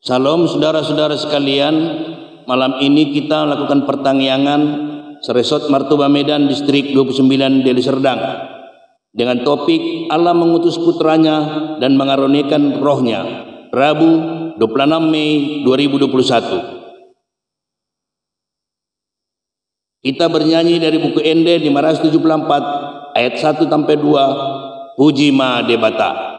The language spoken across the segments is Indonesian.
Salam saudara-saudara sekalian, malam ini kita lakukan pertangyangan Seresot Martoba Medan Distrik 29 Deli Serdang dengan topik Allah mengutus putranya dan mengaruniakan rohnya, Rabu 26 Mei 2021. Kita bernyanyi dari buku Ende 574 ayat 1 sampai 2, Puji Ma Debata.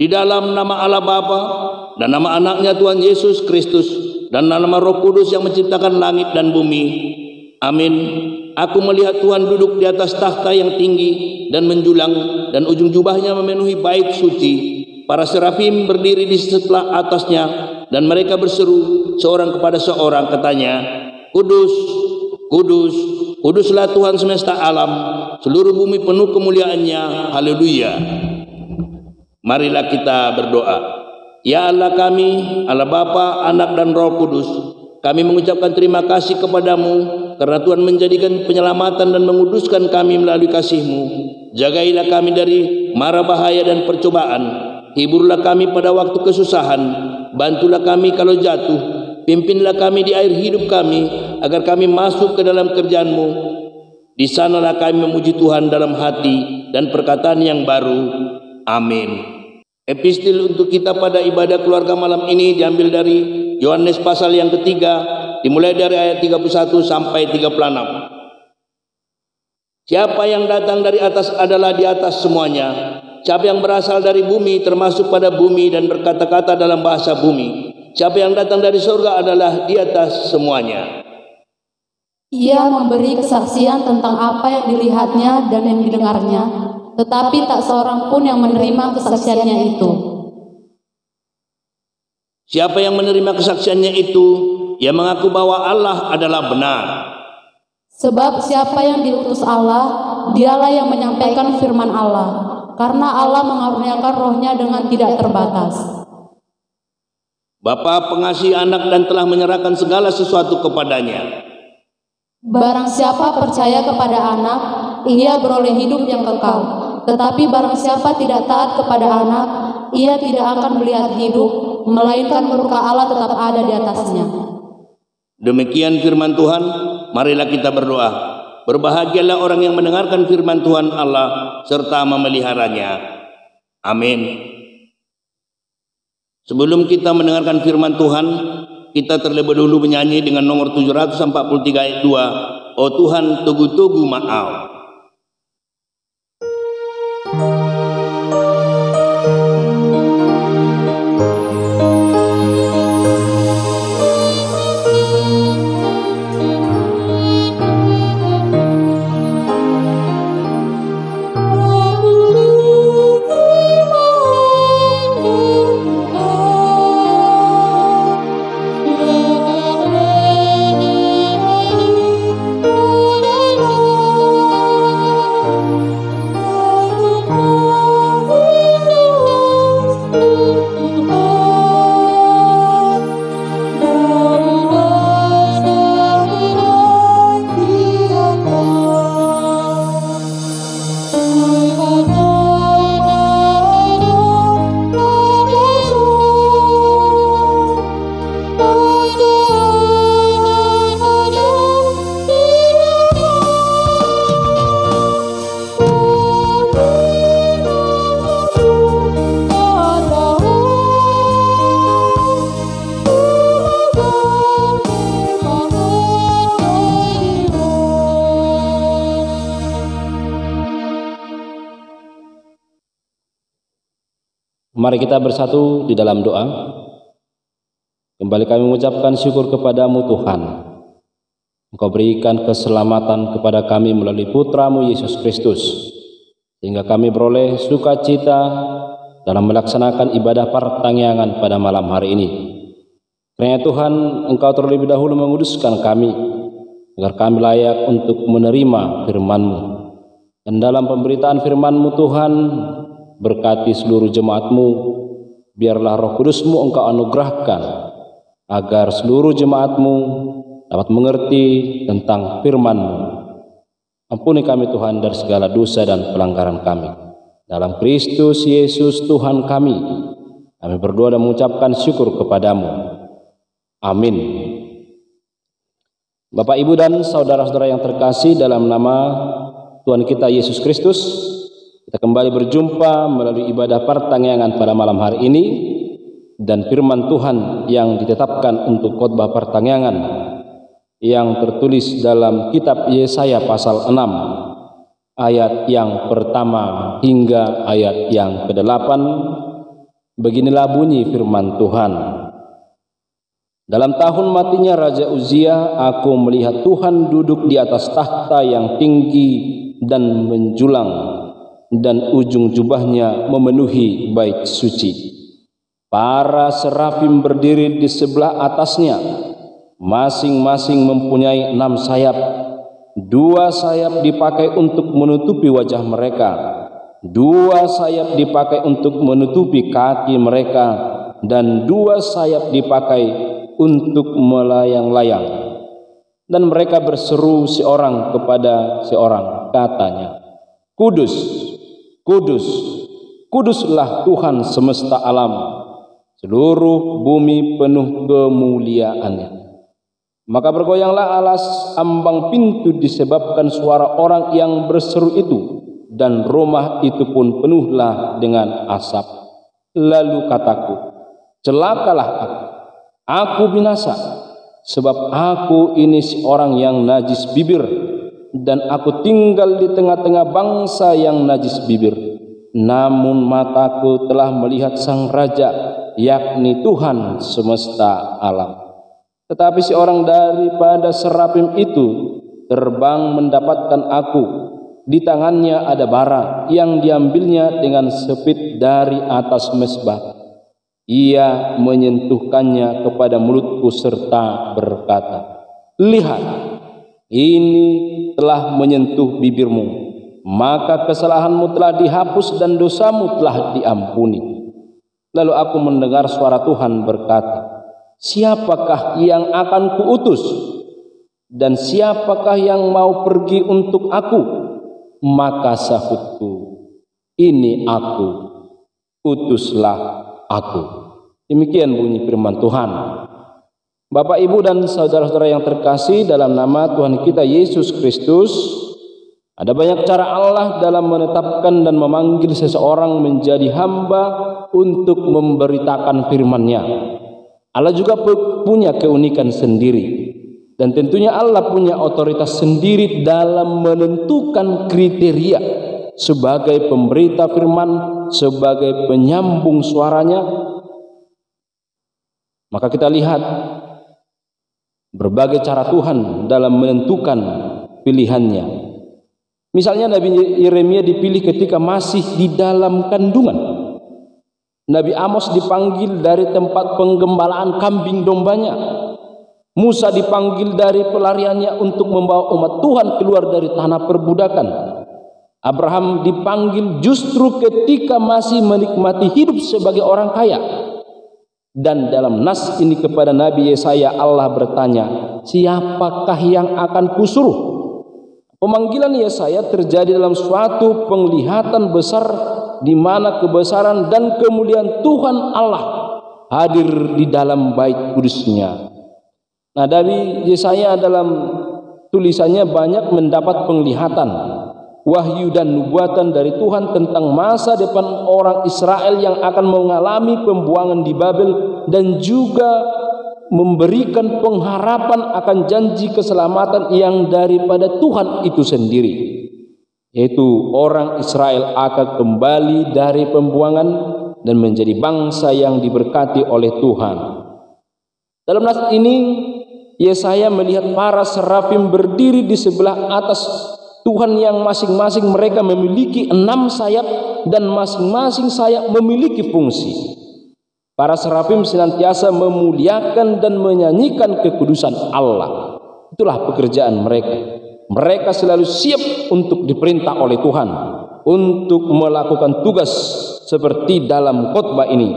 Di dalam nama Allah Bapa dan nama anaknya Tuhan Yesus Kristus dan nama Roh Kudus yang menciptakan langit dan bumi. Amin. Aku melihat Tuhan duduk di atas takhta yang tinggi dan menjulang, dan ujung jubahnya memenuhi bait suci. Para serafim berdiri di sebelah atasnya, dan mereka berseru seorang kepada seorang, katanya, Kudus, Kudus, Kuduslah Tuhan semesta alam, seluruh bumi penuh kemuliaannya. Haleluya. Marilah kita berdoa. Ya Allah kami, Allah Bapa, Anak dan Roh Kudus, kami mengucapkan terima kasih kepadamu karena Tuhan menjadikan penyelamatan dan menguduskan kami melalui kasih-Mu. Jagailah kami dari mara bahaya dan percobaan. Hiburlah kami pada waktu kesusahan. Bantulah kami kalau jatuh. Pimpinlah kami di air hidup kami agar kami masuk ke dalam kerjaan-Mu. Di sanalah kami memuji Tuhan dalam hati dan perkataan yang baru. Amin. Epistil untuk kita pada ibadah keluarga malam ini diambil dari Yohanes pasal yang ketiga, dimulai dari ayat 31 sampai 36. Siapa yang datang dari atas adalah di atas semuanya. Siapa yang berasal dari bumi termasuk pada bumi dan berkata-kata dalam bahasa bumi. Siapa yang datang dari surga adalah di atas semuanya. Ia memberi kesaksian tentang apa yang dilihatnya dan yang didengarnya, tetapi tak seorang pun yang menerima kesaksiannya itu. Siapa yang menerima kesaksiannya itu, ia mengaku bahwa Allah adalah benar. Sebab siapa yang diutus Allah, dialah yang menyampaikan firman Allah, karena Allah mengaruniakan rohnya dengan tidak terbatas. Bapa pengasih anak dan telah menyerahkan segala sesuatu kepadanya. Barang siapa percaya kepada anak, ia beroleh hidup yang kekal. Tetapi barang siapa tidak taat kepada anak, ia tidak akan melihat hidup, melainkan murka Allah tetap ada di atasnya. Demikian firman Tuhan, marilah kita berdoa. Berbahagialah orang yang mendengarkan firman Tuhan Allah serta memeliharanya. Amin. Sebelum kita mendengarkan firman Tuhan, kita terlebih dahulu menyanyi dengan nomor 743 ayat 2, Oh Tuhan, tugu-tugu maaf. Oh Mari kita bersatu di dalam doa. Kembali kami mengucapkan syukur kepadamu Tuhan. Engkau berikan keselamatan kepada kami melalui Putramu Yesus Kristus, sehingga kami beroleh sukacita dalam melaksanakan ibadah pertangyangan pada malam hari ini. Karena Tuhan, Engkau terlebih dahulu menguduskan kami, agar kami layak untuk menerima firman-Mu. Dan dalam pemberitaan firman-Mu Tuhan, berkati seluruh jemaat-Mu, biarlah Roh Kudus-Mu Engkau anugerahkan, agar seluruh jemaat-Mu dapat mengerti tentang firman-Mu. Ampuni kami Tuhan dari segala dosa dan pelanggaran kami. Dalam Kristus Yesus Tuhan kami berdoa dan mengucapkan syukur kepadamu. Amin. Bapak, Ibu, dan saudara-saudara yang terkasih dalam nama Tuhan kita Yesus Kristus, kita kembali berjumpa melalui ibadah pertangyangan pada malam hari ini, dan firman Tuhan yang ditetapkan untuk khotbah pertangyangan yang tertulis dalam kitab Yesaya pasal 6 ayat yang pertama hingga ayat yang ke-8. Beginilah bunyi firman Tuhan. Dalam tahun matinya Raja Uzia, aku melihat Tuhan duduk di atas tahta yang tinggi dan menjulang, dan ujung jubahnya memenuhi bait suci. Para serafim berdiri di sebelah atasnya, masing-masing mempunyai 6 sayap. 2 sayap dipakai untuk menutupi wajah mereka, 2 sayap dipakai untuk menutupi kaki mereka, dan 2 sayap dipakai untuk melayang-layang. Dan mereka berseru seorang kepada seorang, katanya, Kudus, Kudus, Kuduslah Tuhan semesta alam, seluruh bumi penuh kemuliaannya. Maka bergoyanglah alas ambang pintu disebabkan suara orang yang berseru itu, dan rumah itu pun penuhlah dengan asap. Lalu kataku, celakalah aku binasa, sebab aku ini seorang yang najis bibir, dan aku tinggal di tengah-tengah bangsa yang najis bibir. Namun mataku telah melihat Sang Raja, yakni Tuhan semesta alam. Tetapi seorang daripada serafim itu terbang mendapatkan aku. Di tangannya ada bara yang diambilnya dengan sepit dari atas mezbah. Ia menyentuhkannya kepada mulutku serta berkata, lihat, ini telah menyentuh bibirmu, maka kesalahanmu telah dihapus dan dosamu telah diampuni. Lalu aku mendengar suara Tuhan berkata, siapakah yang akan kuutus? Dan siapakah yang mau pergi untuk aku? Maka sahutku, ini aku, utuslah aku. Demikian bunyi firman Tuhan. Bapak, Ibu, dan saudara-saudara yang terkasih dalam nama Tuhan kita Yesus Kristus, ada banyak cara Allah dalam menetapkan dan memanggil seseorang menjadi hamba untuk memberitakan firman-Nya. Allah juga punya keunikan sendiri, dan tentunya Allah punya otoritas sendiri dalam menentukan kriteria sebagai pemberita firman, sebagai penyambung suaranya. Maka kita lihat berbagai cara Tuhan dalam menentukan pilihannya. Misalnya Nabi Yeremia dipilih ketika masih di dalam kandungan. Nabi Amos dipanggil dari tempat penggembalaan kambing dombanya. Musa dipanggil dari pelariannya untuk membawa umat Tuhan keluar dari tanah perbudakan. Abraham dipanggil justru ketika masih menikmati hidup sebagai orang kaya. Dan dalam nas ini kepada Nabi Yesaya, Allah bertanya, siapakah yang akan kusuruh? Pemanggilan Yesaya terjadi dalam suatu penglihatan besar, di mana kebesaran dan kemuliaan Tuhan Allah hadir di dalam bait kudusnya. Nah, dari Yesaya dalam tulisannya banyak mendapat penglihatan, wahyu dan nubuatan dari Tuhan tentang masa depan orang Israel yang akan mengalami pembuangan di Babel, dan juga memberikan pengharapan akan janji keselamatan yang daripada Tuhan itu sendiri, yaitu orang Israel akan kembali dari pembuangan dan menjadi bangsa yang diberkati oleh Tuhan. Dalam nas ini Yesaya melihat para serafim berdiri di sebelah atas Tuhan yang masing-masing mereka memiliki 6 sayap dan masing-masing sayap memiliki fungsi. Para serafim senantiasa memuliakan dan menyanyikan kekudusan Allah. Itulah pekerjaan mereka. Mereka selalu siap untuk diperintah oleh Tuhan untuk melakukan tugas seperti dalam khotbah ini,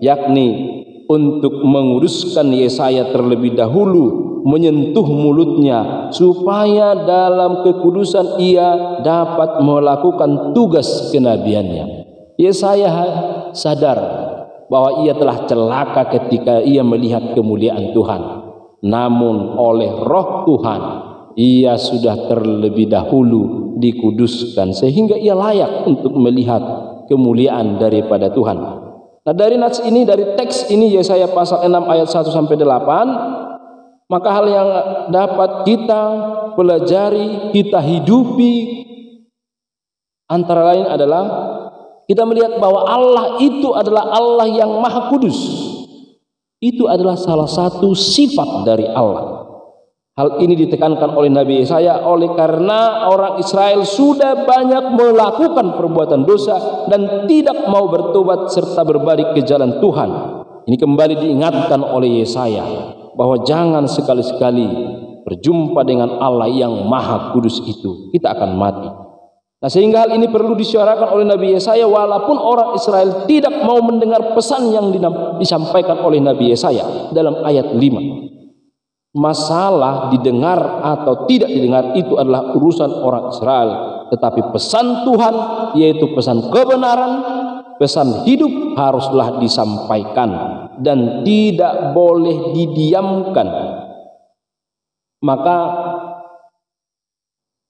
yakni untuk menguduskan Yesaya terlebih dahulu, menyentuh mulutnya supaya dalam kekudusan ia dapat melakukan tugas kenabiannya. Yesaya sadar bahwa ia telah celaka ketika ia melihat kemuliaan Tuhan. Namun oleh Roh Tuhan ia sudah terlebih dahulu dikuduskan sehingga ia layak untuk melihat kemuliaan daripada Tuhan. Nah, dari nats ini, dari teks ini Yesaya pasal 6 ayat 1 sampai 8, maka hal yang dapat kita pelajari, kita hidupi antara lain adalah kita melihat bahwa Allah itu adalah Allah yang Maha Kudus. Itu adalah salah satu sifat dari Allah. Hal ini ditekankan oleh Nabi Yesaya oleh karena orang Israel sudah banyak melakukan perbuatan dosa dan tidak mau bertobat serta berbalik ke jalan Tuhan. Ini kembali diingatkan oleh Yesaya bahwa jangan sekali-sekali berjumpa dengan Allah yang Maha Kudus itu, kita akan mati. Nah, sehingga hal ini perlu disuarakan oleh Nabi Yesaya walaupun orang Israel tidak mau mendengar pesan yang disampaikan oleh Nabi Yesaya dalam ayat 5. Masalah didengar atau tidak didengar itu adalah urusan orang Israel, tetapi pesan Tuhan yaitu pesan kebenaran, pesan hidup haruslah disampaikan dan tidak boleh didiamkan. Maka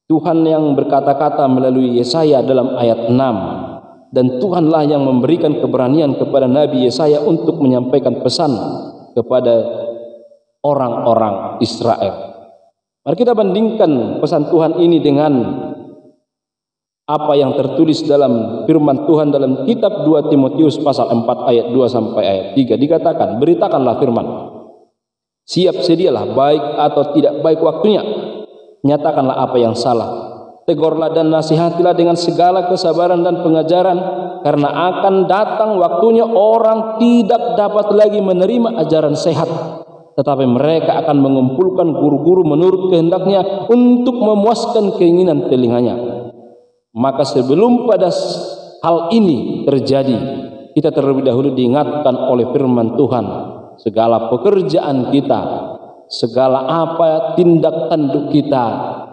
Tuhan yang berkata-kata melalui Yesaya dalam ayat 6, dan Tuhanlah yang memberikan keberanian kepada Nabi Yesaya untuk menyampaikan pesan kepada orang-orang Israel. Mari kita bandingkan pesan Tuhan ini dengan apa yang tertulis dalam firman Tuhan dalam kitab 2 Timotius pasal 4 ayat 2 sampai ayat 3. Dikatakan, beritakanlah firman, siap sedialah baik atau tidak baik waktunya, nyatakanlah apa yang salah, tegurlah dan nasihatilah dengan segala kesabaran dan pengajaran, karena akan datang waktunya orang tidak dapat lagi menerima ajaran sehat, tetapi mereka akan mengumpulkan guru-guru menurut kehendaknya untuk memuaskan keinginan telinganya. Maka sebelum pada hal ini terjadi, kita terlebih dahulu diingatkan oleh firman Tuhan, segala pekerjaan kita, segala apa tindak tanduk kita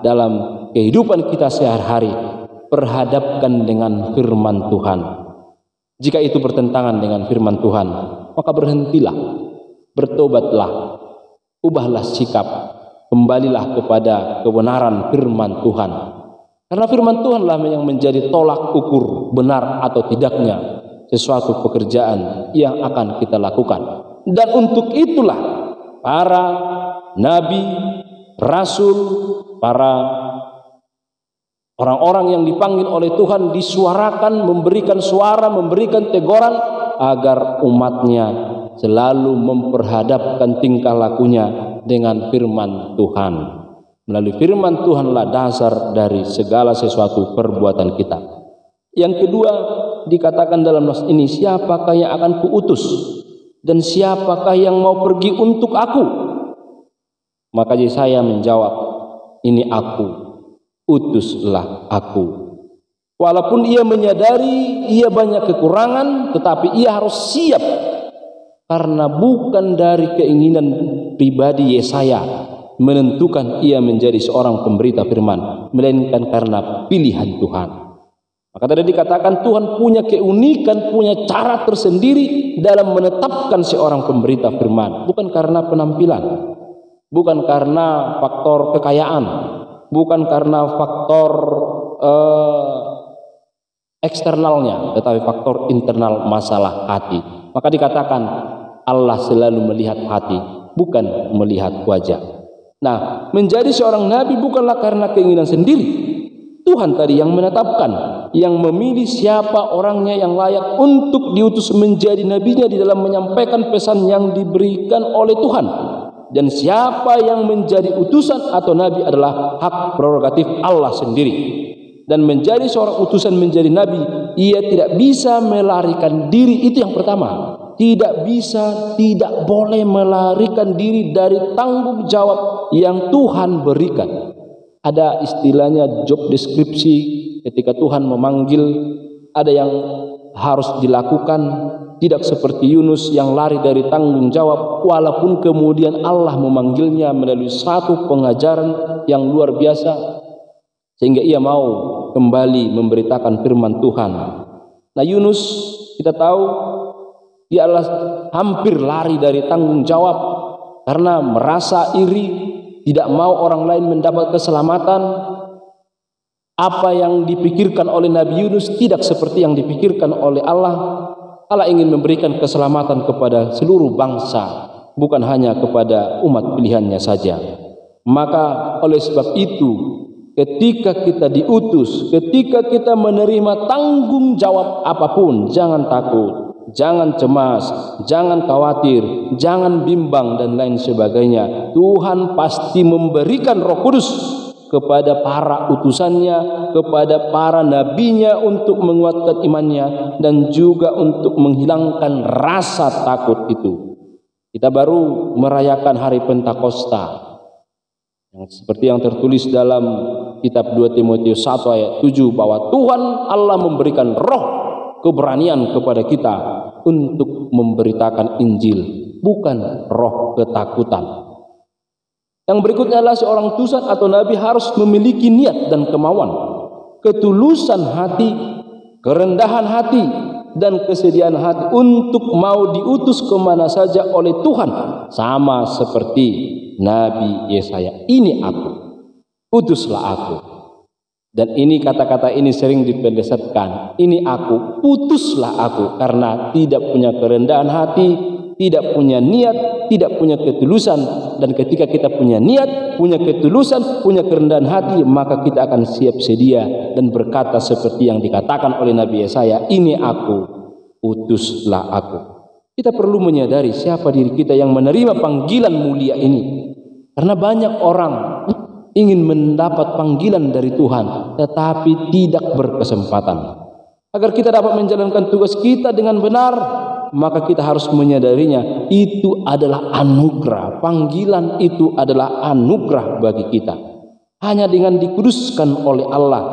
dalam kehidupan kita sehari-hari, perhadapkan dengan firman Tuhan. Jika itu bertentangan dengan firman Tuhan, maka berhentilah, bertobatlah, ubahlah sikap, kembalilah kepada kebenaran firman Tuhan. Karena firman Tuhanlah yang menjadi tolak ukur benar atau tidaknya sesuatu pekerjaan yang akan kita lakukan. Dan untuk itulah para nabi, rasul, para orang-orang yang dipanggil oleh Tuhan disuarakan, memberikan suara, memberikan teguran agar umatnya selalu memperhadapkan tingkah lakunya dengan firman Tuhan. Melalui firman Tuhanlah dasar dari segala sesuatu perbuatan kita. Yang kedua dikatakan dalam nas ini, siapakah yang akan kuutus dan siapakah yang mau pergi untuk aku? Maka Yesaya menjawab, ini aku, utuslah aku. Walaupun ia menyadari ia banyak kekurangan, tetapi ia harus siap, karena bukan dari keinginan pribadi Yesaya menentukan ia menjadi seorang pemberita firman, melainkan karena pilihan Tuhan. Maka tadi dikatakan Tuhan punya keunikan, punya cara tersendiri dalam menetapkan seorang pemberita firman, bukan karena penampilan, bukan karena faktor kekayaan, bukan karena faktor eksternalnya, tetapi faktor internal, masalah hati. Maka dikatakan Allah selalu melihat hati, bukan melihat wajah. Nah, menjadi seorang nabi bukanlah karena keinginan sendiri. Tuhan tadi yang menetapkan. yang memilih siapa orangnya yang layak untuk diutus menjadi nabinya di dalam menyampaikan pesan yang diberikan oleh Tuhan. Dan siapa yang menjadi utusan atau nabi adalah hak prerogatif Allah sendiri. Dan menjadi seorang utusan menjadi nabi, ia tidak bisa melarikan diri. Itu yang pertama. Tidak bisa, tidak boleh melarikan diri dari tanggung jawab yang Tuhan berikan. Ada istilahnya job deskripsi ketika Tuhan memanggil, ada yang harus dilakukan. Tidak seperti Yunus yang lari dari tanggung jawab, walaupun kemudian Allah memanggilnya melalui satu pengajaran yang luar biasa, sehingga ia mau kembali memberitakan firman Tuhan. Nah, Yunus kita tahu dia adalah hampir lari dari tanggung jawab karena merasa iri, tidak mau orang lain mendapat keselamatan. Apa yang dipikirkan oleh Nabi Yunus tidak seperti yang dipikirkan oleh Allah. Allah ingin memberikan keselamatan kepada seluruh bangsa, bukan hanya kepada umat pilihannya saja. Maka oleh sebab itu, ketika kita diutus, ketika kita menerima tanggung jawab apapun, jangan takut, jangan cemas, jangan khawatir, jangan bimbang dan lain sebagainya. Tuhan pasti memberikan Roh Kudus kepada para utusannya, kepada para nabinya untuk menguatkan imannya dan juga untuk menghilangkan rasa takut itu. Kita baru merayakan hari Pentakosta, yang seperti yang tertulis dalam kitab 2 Timotius 1 ayat 7, bahwa Tuhan Allah memberikan roh keberanian kepada kita untuk memberitakan Injil, bukan roh ketakutan. Yang berikutnya adalah seorang utusan atau nabi harus memiliki niat dan kemauan, ketulusan hati, kerendahan hati, dan kesediaan hati untuk mau diutus kemana saja oleh Tuhan, sama seperti Nabi Yesaya. Ini aku, utuslah aku. Dan ini kata-kata ini sering dipelesetkan. Ini aku, putuslah aku, karena tidak punya kerendahan hati, tidak punya niat, tidak punya ketulusan. Dan ketika kita punya niat, punya ketulusan, punya kerendahan hati, maka kita akan siap sedia dan berkata seperti yang dikatakan oleh Nabi Yesaya, ini aku, utuslah aku. Kita perlu menyadari siapa diri kita yang menerima panggilan mulia ini. Karena banyak orang ingin mendapat panggilan dari Tuhan, tetapi tidak berkesempatan. Agar kita dapat menjalankan tugas kita dengan benar, maka kita harus menyadarinya, itu adalah anugerah. Panggilan itu adalah anugerah bagi kita. Hanya dengan dikuduskan oleh Allah,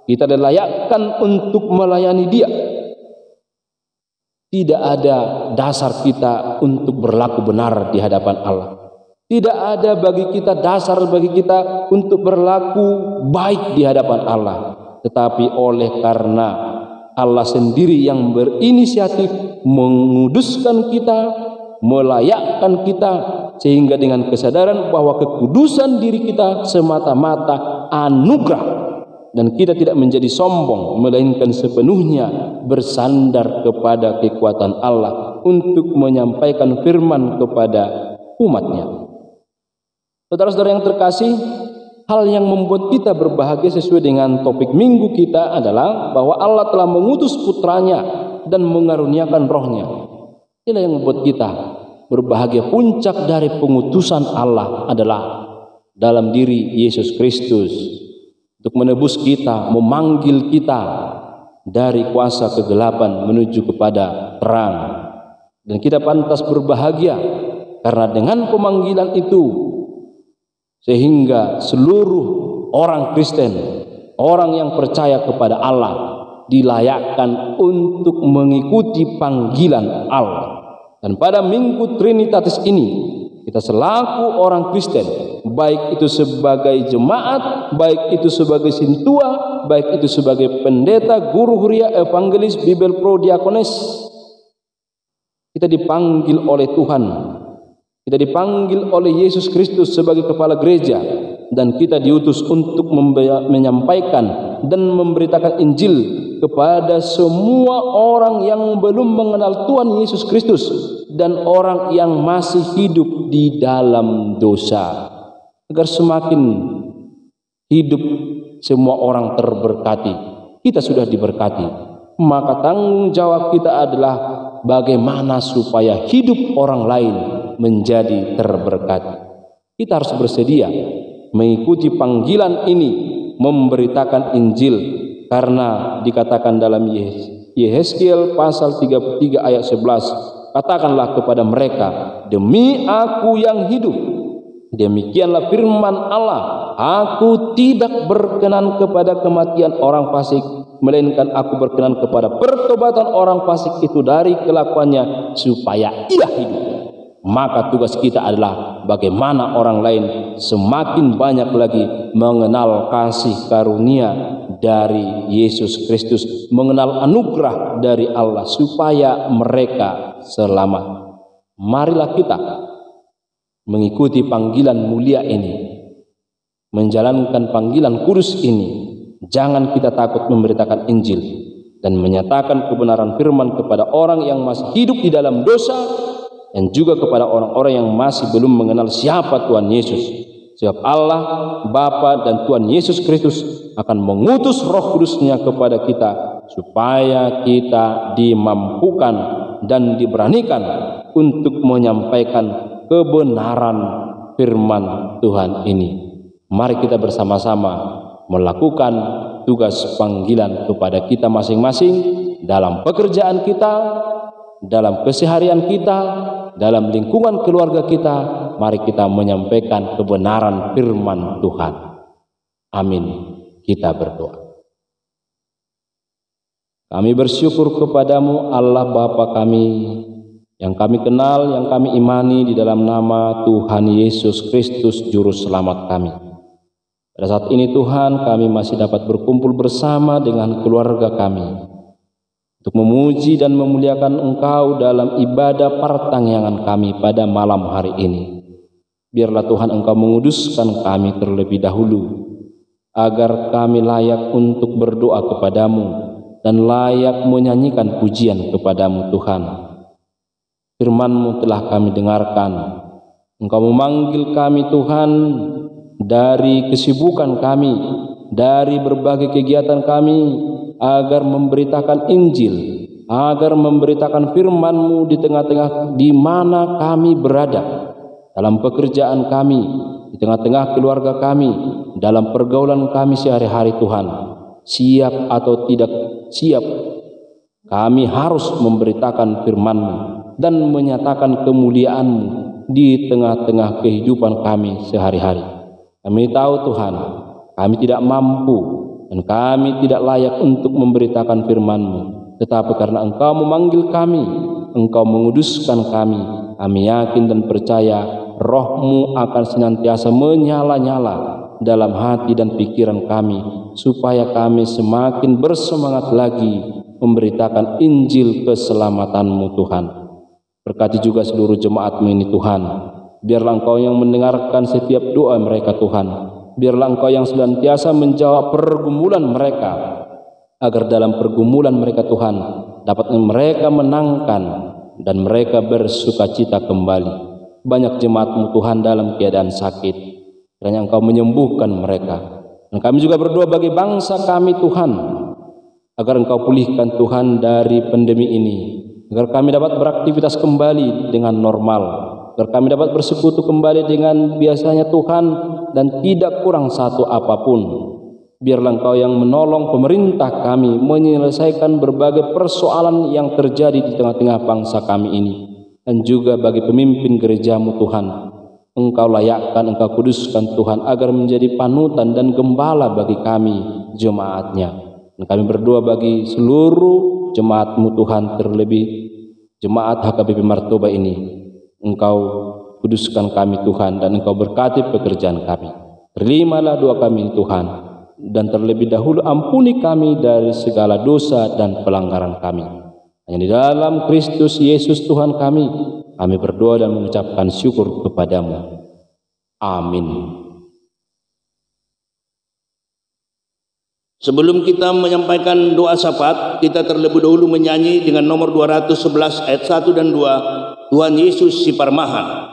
kita dilayakkan untuk melayani Dia. Tidak ada dasar kita untuk berlaku benar di hadapan Allah. Tidak ada bagi kita dasar bagi kita untuk berlaku baik di hadapan Allah. Tetapi oleh karena Allah sendiri yang berinisiatif menguduskan kita, melayakkan kita, sehingga dengan kesadaran bahwa kekudusan diri kita semata-mata anugerah, dan kita tidak menjadi sombong, melainkan sepenuhnya bersandar kepada kekuatan Allah untuk menyampaikan firman kepada umatnya. Saudara-saudara yang terkasih, hal yang membuat kita berbahagia sesuai dengan topik minggu kita adalah bahwa Allah telah mengutus putranya dan mengaruniakan rohnya. Inilah yang membuat kita berbahagia. Puncak dari pengutusan Allah adalah dalam diri Yesus Kristus untuk menebus kita, memanggil kita dari kuasa kegelapan menuju kepada terang. Dan kita pantas berbahagia karena dengan pemanggilan itu, sehingga seluruh orang Kristen, orang yang percaya kepada Allah, dilayakkan untuk mengikuti panggilan Allah. Dan pada Minggu Trinitatis ini, kita selaku orang Kristen, baik itu sebagai jemaat, baik itu sebagai sintua, baik itu sebagai pendeta, guru huria, evangelis, bibel pro, diakones, kita dipanggil oleh Tuhan. Kita dipanggil oleh Yesus Kristus sebagai kepala gereja, dan kita diutus untuk menyampaikan dan memberitakan Injil kepada semua orang yang belum mengenal Tuhan Yesus Kristus dan orang yang masih hidup di dalam dosa, agar semakin hidup semua orang terberkati. kita sudah diberkati. Maka tanggung jawab kita adalah bagaimana supaya hidup orang lain menjadi terberkati. Kita harus bersedia mengikuti panggilan ini, memberitakan Injil, karena dikatakan dalam Yehezkiel pasal 33 ayat 11, katakanlah kepada mereka, demi Aku yang hidup, demikianlah firman Allah, Aku tidak berkenan kepada kematian orang fasik, melainkan Aku berkenan kepada pertobatan orang fasik itu dari kelakuannya supaya ia hidup. Maka tugas kita adalah bagaimana orang lain semakin banyak lagi mengenal kasih karunia dari Yesus Kristus, mengenal anugerah dari Allah supaya mereka selamat. Marilah kita mengikuti panggilan mulia ini, menjalankan panggilan kudus ini. Jangan kita takut memberitakan Injil dan menyatakan kebenaran firman kepada orang yang masih hidup di dalam dosa, dan juga kepada orang-orang yang masih belum mengenal siapa Tuhan Yesus. Sebab Allah Bapa dan Tuhan Yesus Kristus akan mengutus Roh Kudus-Nya kepada kita supaya kita dimampukan dan diberanikan untuk menyampaikan kebenaran firman Tuhan ini. Mari kita bersama-sama melakukan tugas panggilan kepada kita masing-masing dalam pekerjaan kita, dalam keseharian kita, dalam lingkungan keluarga kita. Mari kita menyampaikan kebenaran firman Tuhan. Amin. Kita berdoa. Kami bersyukur kepadamu Allah Bapa kami, yang kami kenal, yang kami imani di dalam nama Tuhan Yesus Kristus Juru Selamat kami. Pada saat ini Tuhan, kami masih dapat berkumpul bersama dengan keluarga kami untuk memuji dan memuliakan Engkau dalam ibadah pertangyangan kami pada malam hari ini. Biarlah Tuhan Engkau menguduskan kami terlebih dahulu, agar kami layak untuk berdoa kepadamu dan layak menyanyikan pujian kepadamu Tuhan. Firman-Mu telah kami dengarkan. Engkau memanggil kami Tuhan dari kesibukan kami, dari berbagai kegiatan kami, agar memberitakan Injil, agar memberitakan firman-Mu di tengah-tengah di mana kami berada, dalam pekerjaan kami, di tengah-tengah keluarga kami, dalam pergaulan kami sehari-hari Tuhan. Siap atau tidak siap, kami harus memberitakan firman-Mu dan menyatakan kemuliaan-Mu di tengah-tengah kehidupan kami sehari-hari. Kami tahu Tuhan, kami tidak mampu dan kami tidak layak untuk memberitakan firman-Mu, tetapi karena Engkau memanggil kami, Engkau menguduskan kami yakin dan percaya Roh-Mu akan senantiasa menyala-nyala dalam hati dan pikiran kami, supaya kami semakin bersemangat lagi memberitakan Injil keselamatan-Mu Tuhan. Berkati juga seluruh jemaat-Mu ini Tuhan. Biarlah Engkau yang mendengarkan setiap doa mereka Tuhan. Biarlah Engkau yang senantiasa menjawab pergumulan mereka, agar dalam pergumulan mereka Tuhan dapat mereka menangkan dan mereka bersukacita kembali. Banyak jemaat-Mu Tuhan dalam keadaan sakit, kiranya Engkau menyembuhkan mereka. Dan kami juga berdoa bagi bangsa kami Tuhan, agar Engkau pulihkan Tuhan dari pandemi ini, agar kami dapat beraktivitas kembali dengan normal, agar kami dapat bersekutu kembali dengan biasanya Tuhan, dan tidak kurang satu apapun. Biarlah Engkau yang menolong pemerintah kami menyelesaikan berbagai persoalan yang terjadi di tengah-tengah bangsa kami ini, dan juga bagi pemimpin gereja-Mu Tuhan. Engkau layakkan, Engkau kuduskan Tuhan, agar menjadi panutan dan gembala bagi kami jemaat-Nya. Dan kami berdoa bagi seluruh jemaat-Mu Tuhan, terlebih jemaat HKBP Martoba ini. Engkau kuduskan kami Tuhan, dan Engkau berkati pekerjaan kami. Terimalah doa kami Tuhan, dan terlebih dahulu ampuni kami dari segala dosa dan pelanggaran kami. Hanya di dalam Kristus Yesus Tuhan kami berdoa dan mengucapkan syukur kepadamu. Amin. Sebelum kita menyampaikan doa syafaat, kita terlebih dahulu menyanyi dengan nomor 211 ayat 1 dan 2, Tuhan Yesus si Parmahan.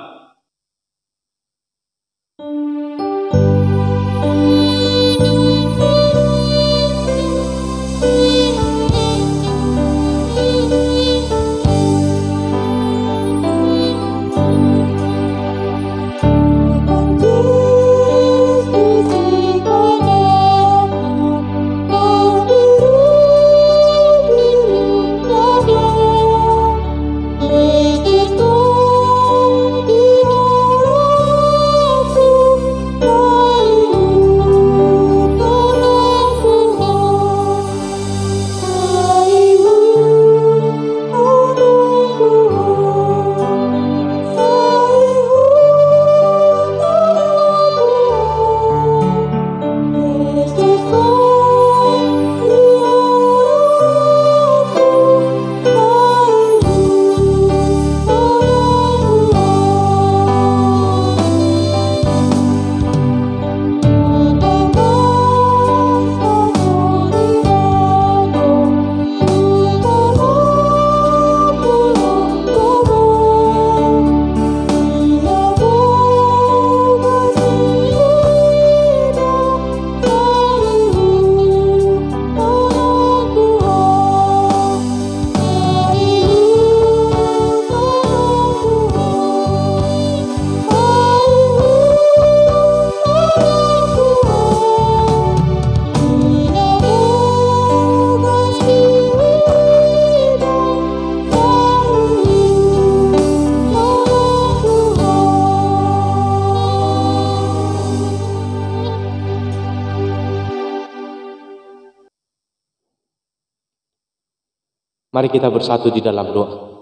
Mari kita bersatu di dalam doa.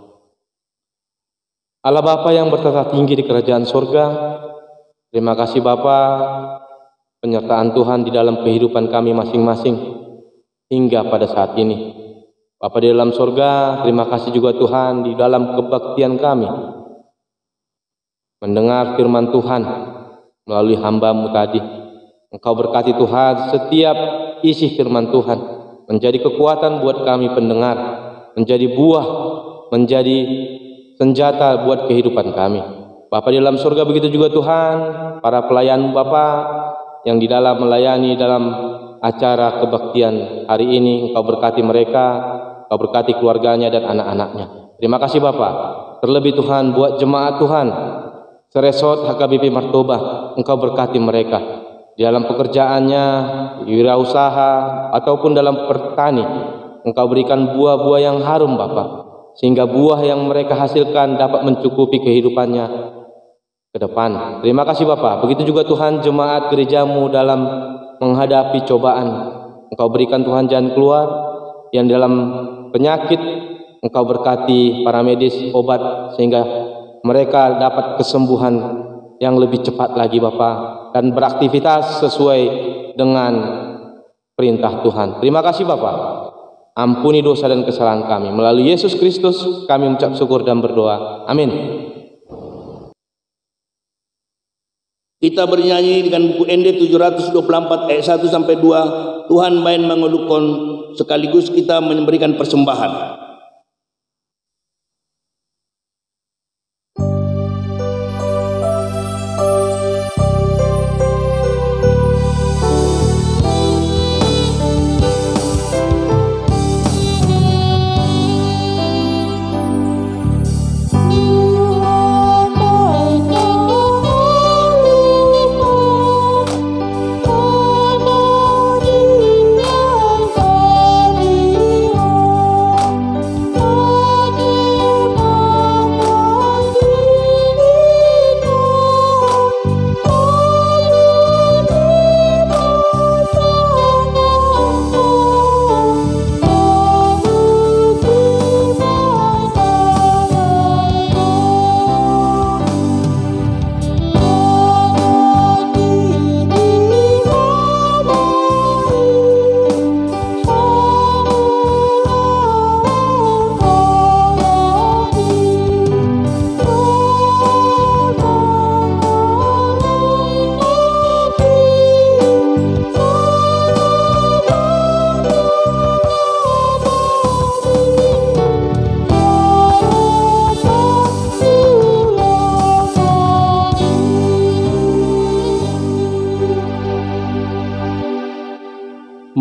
Allah Bapa yang bertata tinggi di kerajaan surga, terima kasih Bapa, penyertaan Tuhan di dalam kehidupan kami masing-masing hingga pada saat ini. Bapa di dalam surga, terima kasih juga Tuhan di dalam kebaktian kami mendengar firman Tuhan melalui hamba-Mu tadi. Engkau berkati Tuhan setiap isi firman Tuhan menjadi kekuatan buat kami pendengar, menjadi buah, menjadi senjata buat kehidupan kami. Bapa di dalam surga, begitu juga Tuhan, para pelayan Bapa yang di dalam melayani dalam acara kebaktian hari ini, Engkau berkati mereka, Engkau berkati keluarganya dan anak-anaknya. Terima kasih Bapa. Terlebih Tuhan buat jemaat Tuhan Seresot HKBP Martoba, Engkau berkati mereka di dalam pekerjaannya, wirausaha ataupun dalam bertani. Engkau berikan buah-buah yang harum Bapa, sehingga buah yang mereka hasilkan dapat mencukupi kehidupannya ke depan. Terima kasih Bapa. Begitu juga Tuhan jemaat gereja-Mu dalam menghadapi cobaan. Engkau berikan Tuhan jalan keluar, yang dalam penyakit Engkau berkati para medis obat sehingga mereka dapat kesembuhan yang lebih cepat lagi Bapa, dan beraktivitas sesuai dengan perintah Tuhan. Terima kasih Bapa. Ampuni dosa dan kesalahan kami. Melalui Yesus Kristus kami mengucap syukur dan berdoa. Amin. Kita bernyanyi dengan buku ND 724 ayat 1 sampai 2. Tuhan main mengelukkan, sekaligus kita memberikan persembahan.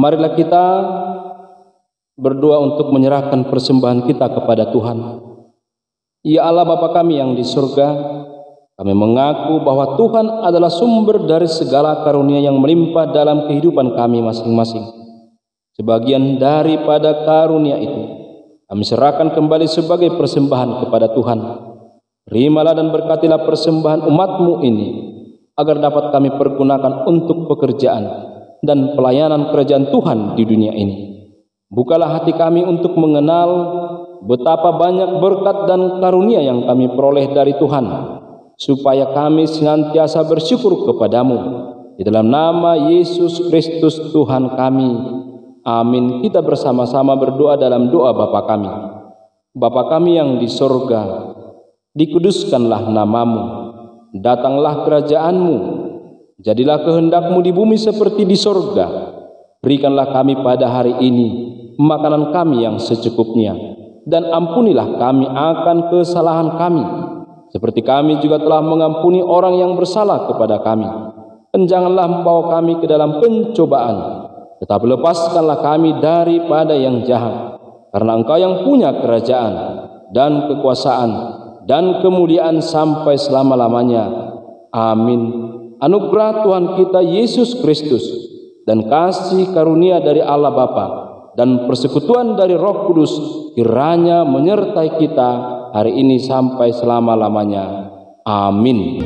Marilah kita berdoa untuk menyerahkan persembahan kita kepada Tuhan. Ya Allah Bapa kami yang di surga, kami mengaku bahwa Tuhan adalah sumber dari segala karunia yang melimpah dalam kehidupan kami masing-masing. Sebagian daripada karunia itu kami serahkan kembali sebagai persembahan kepada Tuhan. Terimalah dan berkatilah persembahan umat-Mu ini, agar dapat kami pergunakan untuk pekerjaan dan pelayanan kerajaan Tuhan di dunia ini. Bukalah hati kami untuk mengenal betapa banyak berkat dan karunia yang kami peroleh dari Tuhan, supaya kami senantiasa bersyukur kepadamu. Di dalam nama Yesus Kristus Tuhan kami. Amin. Kita bersama-sama berdoa dalam doa Bapa kami. Bapa kami yang di sorga, dikuduskanlah namamu, datanglah kerajaan-Mu, jadilah kehendak-Mu di bumi seperti di sorga. Berikanlah kami pada hari ini makanan kami yang secukupnya, dan ampunilah kami akan kesalahan kami, seperti kami juga telah mengampuni orang yang bersalah kepada kami. Dan janganlah membawa kami ke dalam pencobaan, tetapi lepaskanlah kami daripada yang jahat. Karena Engkau yang punya kerajaan dan kekuasaan dan kemuliaan sampai selama-lamanya. Amin. Anugerah Tuhan kita Yesus Kristus dan kasih karunia dari Allah Bapa dan persekutuan dari Roh Kudus kiranya menyertai kita hari ini sampai selama-lamanya. Amin.